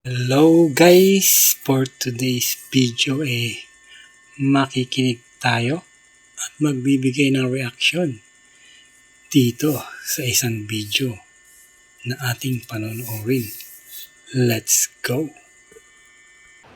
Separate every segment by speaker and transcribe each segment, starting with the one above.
Speaker 1: Hello guys! For today's video makikinig tayo at magbibigay ng reaction dito sa isang video na ating panonoorin. Let's go!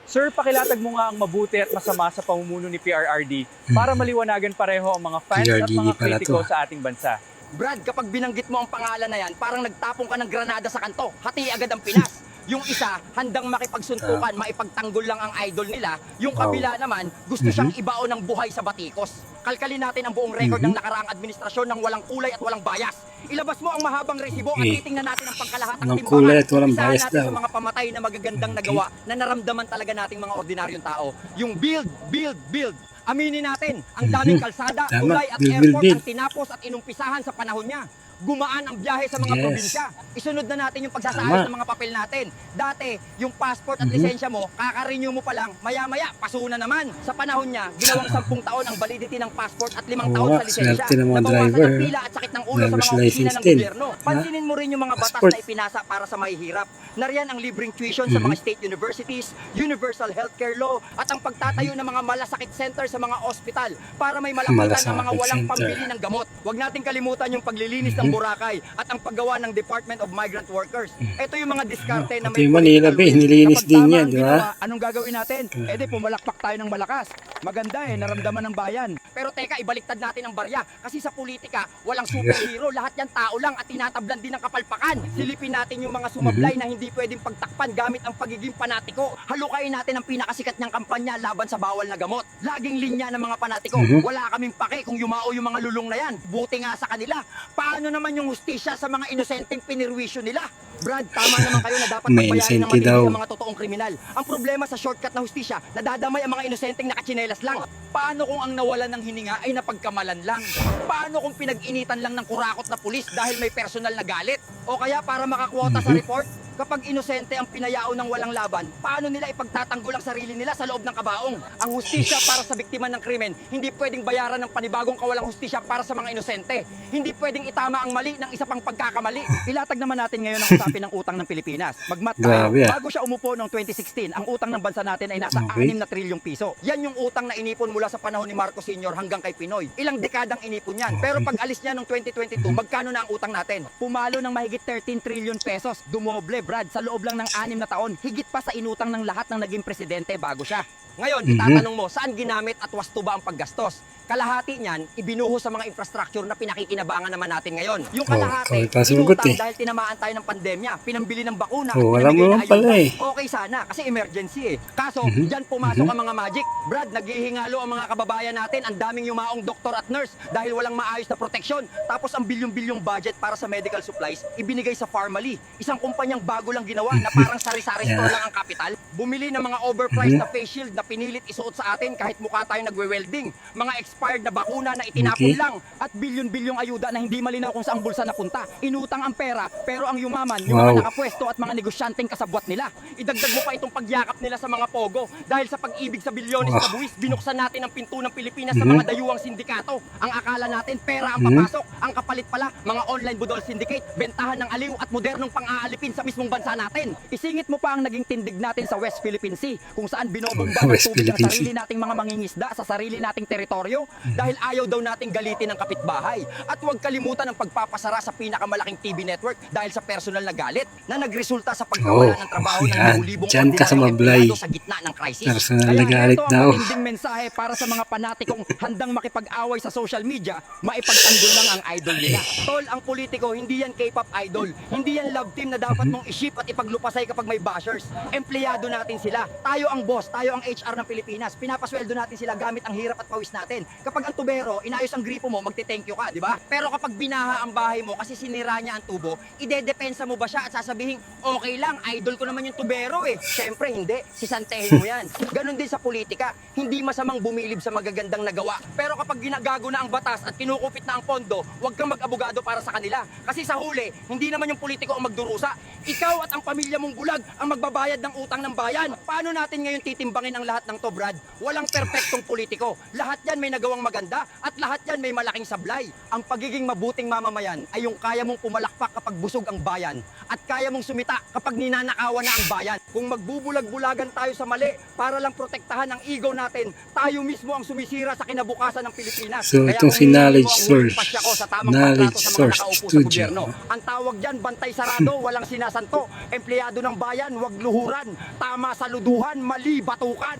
Speaker 2: Sir, pakilatag mo nga ang mabuti at masama sa pamumuno ni PRRD para maliwanagan pareho ang mga fans at
Speaker 1: PRRD
Speaker 2: mga
Speaker 1: pala
Speaker 2: kritiko
Speaker 1: to.
Speaker 2: sa ating bansa.
Speaker 3: Brad, kapag binanggit mo ang pangalan na yan, parang nagtapong ka ng granada sa kanto. Hati agad ang Pinas. Yung isa, handang makipagsuntukan, maipagtanggol lang ang idol nila. Yung kabila naman, gusto siyang ibao ng buhay sa batikos. Kalkalin natin ang buong record ng nakaraang administrasyon ng walang kulay at walang bias. Ilabas mo ang mahabang resibo at titingnan natin ang pangkalahatang
Speaker 1: Walang
Speaker 3: timbangan.
Speaker 1: kulay at walang
Speaker 3: Isahan
Speaker 1: bias
Speaker 3: natin
Speaker 1: daw.
Speaker 3: sa mga pamatay na magagandang nagawa na naramdaman talaga nating mga ordinaryong tao. Yung build, build, build. Aminin natin, ang daming kalsada,
Speaker 1: Tama.
Speaker 3: tulay at
Speaker 1: Build,
Speaker 3: airport
Speaker 1: build.
Speaker 3: ang tinapos at inumpisahan sa panahon niya. Gumaan ang biyahe sa mga
Speaker 1: Yes.
Speaker 3: probinsya. Isunod na natin yung pagsasaayos
Speaker 1: Tama.
Speaker 3: ng mga papel natin. Dati, yung passport at lisensya mo, kaka-renew mo pa lang, maya-maya, paso na naman. Sa panahon niya, ginawang 10 taon ang validity ng passport at 5 taon
Speaker 1: Oo,
Speaker 3: sa lisensya.
Speaker 1: swerte ng mga
Speaker 3: Nabawasan
Speaker 1: driver.
Speaker 3: ang pila at sakit ng ulo sa
Speaker 1: Driver's
Speaker 3: mga opisina
Speaker 1: license
Speaker 3: ng
Speaker 1: din.
Speaker 3: gobyerno. Pansinin mo rin yung mga batas
Speaker 1: Passport.
Speaker 3: na ipinasa para sa mahihirap. Nariyan ang libreng tuition sa mga state universities, universal healthcare law, at ang pagtatayo ng mga malasakit center sa mga ospital para may malapitan ang mga
Speaker 1: Malasakit
Speaker 3: walang
Speaker 1: center.
Speaker 3: pambili ng gamot. Huwag nating kalimutan yung paglilinis ng Boracay at ang paggawa ng Department of Migrant Workers. Ito yung mga diskarte na
Speaker 1: Pati
Speaker 3: may
Speaker 1: Manila
Speaker 3: political
Speaker 1: Bay,
Speaker 3: will.
Speaker 1: nilinis
Speaker 2: Kapag
Speaker 1: din
Speaker 2: tama
Speaker 1: yan,
Speaker 2: ang
Speaker 1: di ba?
Speaker 2: ginawa, anong gagawin natin? Di pumalakpak tayo ng malakas. Maganda naramdaman ng bayan.
Speaker 3: Pero teka, ibaliktad natin ang barya. Kasi sa politika, walang superhero. Lahat yan tao lang at tinatablan din ng kapalpakan. Silipin natin yung mga sumablay na hindi pwedeng pagtakpan gamit ang pagiging panatiko. Halukain natin ang pinakasikat niyang kampanya laban sa bawal na gamot. Laging linya ng mga panatiko. Wala kaming pake kung yumao yung mga lulong na yan. Buti nga sa kanila. Paano naman yung hustisya sa mga inosenteng pinirwisyo nila? Brad, tama naman kayo na dapat
Speaker 1: May
Speaker 3: pagbayaran ng
Speaker 1: inosente
Speaker 3: matindi
Speaker 1: daw.
Speaker 3: ang mga totoong kriminal. Ang problema sa shortcut na hustisya, nadadamay ang mga inosenteng nakatsinelas lang.
Speaker 2: Paano kung ang nawalan ng hininga ay napagkamalan lang?
Speaker 3: Paano kung pinag-initan lang ng kurakot na pulis dahil may personal na galit? O kaya para makakwota sa report, kapag inosente ang pinayao ng walang laban, paano nila ipagtatanggol ang sarili nila sa loob ng kabaong? Ang hustisya para sa biktima ng krimen, hindi pwedeng bayaran ng panibagong kawalang hustisya para sa mga inosente. Hindi pwedeng itama ang mali ng isa pang pagkakamali.
Speaker 2: Ilatag naman natin ngayon ang usapin ng utang ng Pilipinas. Magmat tayo,
Speaker 1: Grabe,
Speaker 2: bago siya umupo noong 2016, ang utang ng bansa natin ay nasa
Speaker 1: Okay.
Speaker 2: 6 na trilyong piso.
Speaker 3: Yan yung utang na inipon mula sa panahon ni Marcos Sr. hanggang kay Pinoy. Ilang dekadang inipon yan. Pero pag alis niya noong 2022, magkano na ang utang natin?
Speaker 2: Pumalo ng mahigit 13 trillion pesos. Dumoble, Brad, sa loob lang ng 6 na taon. Higit pa sa inutang ng lahat ng naging presidente bago siya.
Speaker 3: Ngayon, itatanong mo, saan ginamit at wasto ba ang paggastos? Kalahati niyan, ibinuho sa mga infrastructure na pinakikinabangan naman natin ngayon. Yung kalahati,
Speaker 1: kami pa sumagot
Speaker 3: inutang
Speaker 1: eh.
Speaker 3: dahil tinamaan tayo ng pandemya, pinambili ng bakuna,
Speaker 1: Oh,
Speaker 3: at
Speaker 1: alam mo
Speaker 3: pinamigay na
Speaker 1: naman pala
Speaker 3: ayuda.
Speaker 1: eh.
Speaker 3: Okay sana, kasi emergency eh. Kaso, dyan pumasok ang mga magic. Brad, naghihingalo ang mga kababayan natin, ang daming yumaong doktor at nurse dahil walang maayos na proteksyon. Tapos ang bilyong-bilyong budget para sa medical supplies, ibinigay sa Pharmally. Isang kumpanyang bago lang ginawa na parang sari-sari store lang ang kapital. Bumili ng mga overpriced na face shield na pinilit isuot sa atin kahit mukha tayong nagwe-welding. Mga expired na bakuna na itinapon
Speaker 1: Okay.
Speaker 3: lang.
Speaker 2: At bilyon-bilyong ayuda na hindi malinaw kung saang bulsa napunta. Inutang ang pera, pero ang yumaman, yung
Speaker 1: Wow.
Speaker 2: mga nakapwesto at mga negosyanteng kasabwat nila.
Speaker 3: Idagdag mo pa itong pagyakap nila sa mga pogo dahil sa pag-ibig sa bilyones na buwis, binuksan natin ang pinto ng Pilipinas sa mga dayuhang sindikato. Ang akala natin pera ang papasok, ang kapalit pala mga online budol syndicate, bentahan ng aliw at modernong pang-aalipin sa mismong bansa natin.
Speaker 2: Isingit mo pa ang naging tindig natin sa West Philippine Sea, kung saan binobomba ng
Speaker 1: West
Speaker 2: tubig ang
Speaker 1: Philippine
Speaker 2: sarili nating mga mangingisda sa sarili nating teritoryo.
Speaker 3: Dahil ayaw daw nating galitin ng kapitbahay. At huwag kalimutan ang pagpapasara sa pinakamalaking TV network dahil sa personal na galit na nagresulta sa pagkawala ng trabaho ng
Speaker 1: yan.
Speaker 3: libu-libong
Speaker 1: Diyan ka sa
Speaker 3: ordinaryong
Speaker 1: Mablay.
Speaker 3: empleyado sa gitna ng crisis.
Speaker 1: Personal
Speaker 2: Kaya
Speaker 1: na galit
Speaker 2: ito ang
Speaker 1: daw.
Speaker 2: matinding mensahe para sa mga panatikong handang makipag-away sa social media, maipagtanggol lang ang idol nila.
Speaker 3: Tol, ang politiko, hindi yan K-pop idol. Hindi yan love team na dapat mong i-ship at ipaglupasay kapag may bashers. Empleyado natin sila. Tayo ang boss, tayo ang HR ng Pilipinas. Pinapasweldo natin sila gamit ang hirap at pawis natin. Kapag ang tubero, inayos ang gripo mo, magte-thank you ka, di ba? Pero kapag binaha ang bahay mo kasi sinira niya ang tubo, idedepensa mo ba siya at sasabihin, okay lang, idol ko naman yung tubero eh. Siyempre, hindi. Sisantehin mo yan. Ganon din sa politika. Hindi masamang bumilib sa magagandang nagawa. Pero kapag ginagago na ang batas at kinukupit na ang pondo, huwag kang mag-abogado para sa kanila. Kasi sa huli, hindi naman yung politiko ang magdurusa. Ikaw at ang pamilya mong bulag ang magbabayad ng utang ng bayan. Paano natin ngayon titimbangin ang lahat ng to, Brad? Walang perpektong politiko. Lahat yan may nagawang maganda at lahat yan may malaking sablay. Ang pagiging mabuting mamamayan ay yung kaya mong pumalakpak kapag busog ang bayan at kaya mong sumita kapag ninanakawan na ang bayan. Kung magbubulag-bulagan tayo sa mali para lang protektahan ang ego natin, tayo mismo ang sumisira sa kinabukasan ng Pilipinas.
Speaker 1: So,
Speaker 3: Kaya
Speaker 1: itong
Speaker 3: kung
Speaker 1: si
Speaker 3: hihingin mo
Speaker 1: Knowledge
Speaker 3: ang huling
Speaker 1: Source,
Speaker 3: pasya ko sa tamang
Speaker 1: Knowledge
Speaker 3: pagtrato sa mga
Speaker 1: Source
Speaker 3: nakaupo sa
Speaker 1: Studio.
Speaker 3: gobyerno, ang tawag dyan, bantay sarado, walang sinasanto. Empleyado ng bayan, wag luhuran. Tama saluduhan, mali batukan.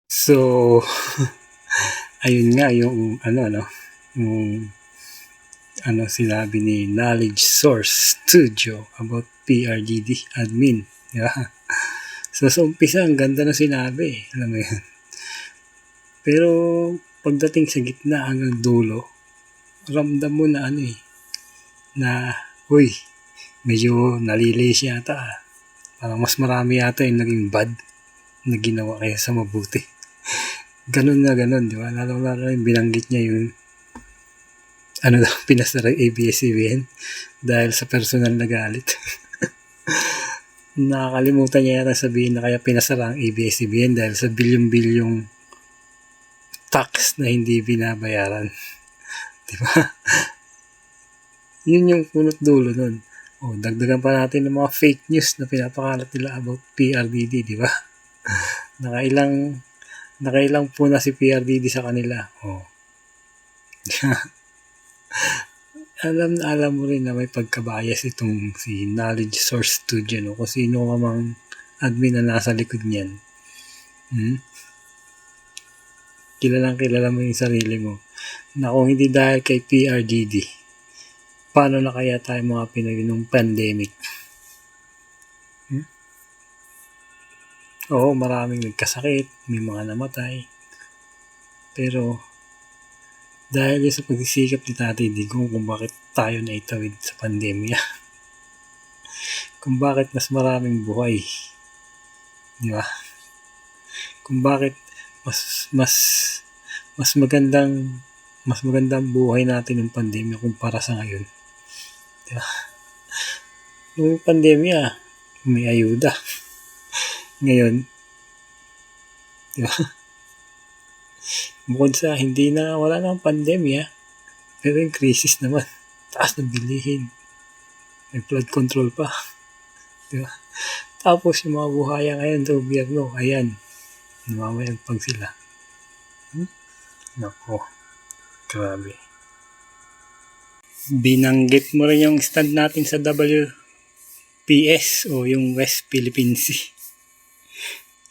Speaker 1: So, ayun nga yung yung sinabi ni Knowledge Source Studio about PRDD admin. Yeah. So, sa umpisa, ang ganda na sinabi. Alam mo yan. Pero, pagdating sa gitna hanggang dulo, ramdam mo na uy, medyo nalilay siya yata. Parang mas marami yata yung naging bad na ginawa kaya sa mabuti. Ganun na ganun, di ba? Lalo yung binanggit niya yung pinasara yung ABS-CBN dahil sa personal na galit. Nakakalimutan niya yata sabihin na kaya pinasara ang ABS-CBN dahil sa bilyong-bilyong tax na hindi binabayaran. Di ba? Yun yung punot dulo nun. Dagdagan pa natin ng mga fake news na pinapakalat nila about PRDD, di ba? Nakailang po na si PRDD sa kanila. alam mo rin na may pagkabayas itong si Knowledge Source Studio, no? Kung sino ka mang admin na nasa likod niyan. Kilala mo yung sarili mo na kung hindi dahil kay PRDD, paano na kaya tayo mga Pinoy nung pandemic? Oo, maraming nagkasakit, may mga namatay. Pero, dahil sa pagsisikap ni Tatay Digong kung bakit tayo naitawid sa pandemya. Kung bakit mas maraming buhay. Di ba? Kung bakit mas magandang buhay natin ng pandemya kumpara sa ngayon. Di ba? Nung pandemya, may ayuda. Ngayon, di ba? Bukod sa wala nang pandemya, pero yung crisis naman, taas ng bilihin. May flood control pa. Di ba? Tapos yung mga buhaya ngayon sa gobyerno, ayan, namamayagpag sila. Nako, grabe. Binanggit mo rin yung stand natin sa WPS o yung West Philippine Sea.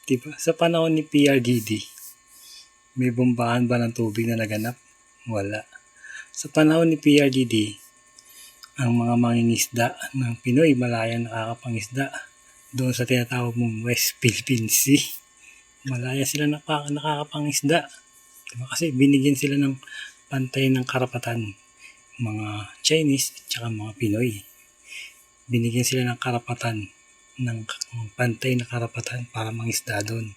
Speaker 1: Diba? Sa panahon ni PRDD, may bombahan ba ng tubig na naganap? Wala. Sa panahon ni PRDD, ang mga mangingisda ng Pinoy malaya nakakapangisda doon sa tinatawag mong West Philippine Sea. Malaya sila nakakapangisda. Diba? Kasi binigyan sila ng pantay ng karapatan. Mga Chinese at saka mga Pinoy. Binigyan sila ng karapatan, ng pantay na karapatan para mangisda doon.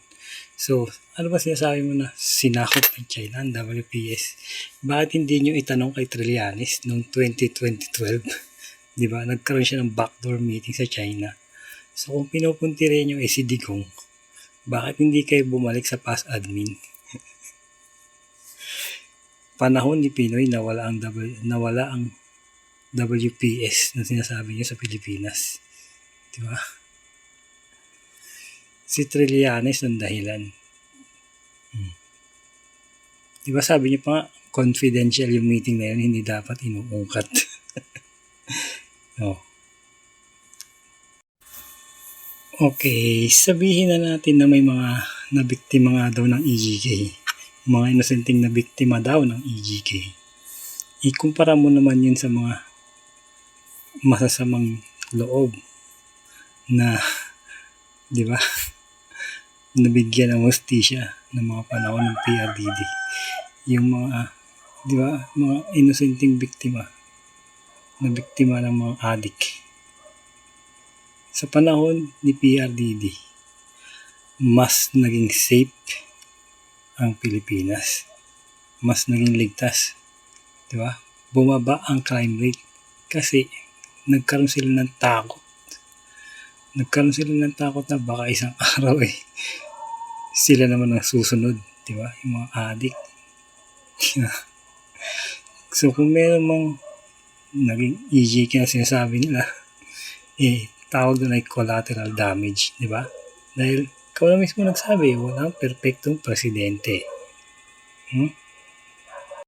Speaker 1: So, ano ba sinasabi mo na sinakop ng China ang WPS? Bakit hindi nyo itanong kay Trillanes noong 2012? Diba? Nagkaroon siya ng backdoor meeting sa China. So, kung pinupunti rin nyo si Digong, bakit hindi kayo bumalik sa past admin? Panahon ni Pinoy nawala ang WPS na sinasabi nyo sa Pilipinas. Diba? Si Trillanes ang dahilan. Diba sabi niyo pa nga, confidential yung meeting na yun, hindi dapat inuungkat. Okay, sabihin na natin na may mga nabiktima nga daw ng EGK. Mga inosenteng nabiktima daw ng EGK. Ikumpara mo naman yun sa mga masasamang loob na, di ba, nabigyan ng hustisya ng mga panahon ng PRDD. Yung mga, di ba, mga inosenteng biktima na biktima ng mga adik. Sa panahon ni PRDD, mas naging safe ang Pilipinas. Mas naging ligtas. Di ba? Bumaba ang crime rate kasi nagkaroon sila ng takot. Nagkaroon sila ng takot na baka isang araw sila naman ang susunod. Di ba? Yung mga addict. So kung meron mang naging EGK na sinasabi nila, tawag doon ay collateral damage, di ba? Dahil ikaw na mismo nagsabi, walang perfectong presidente.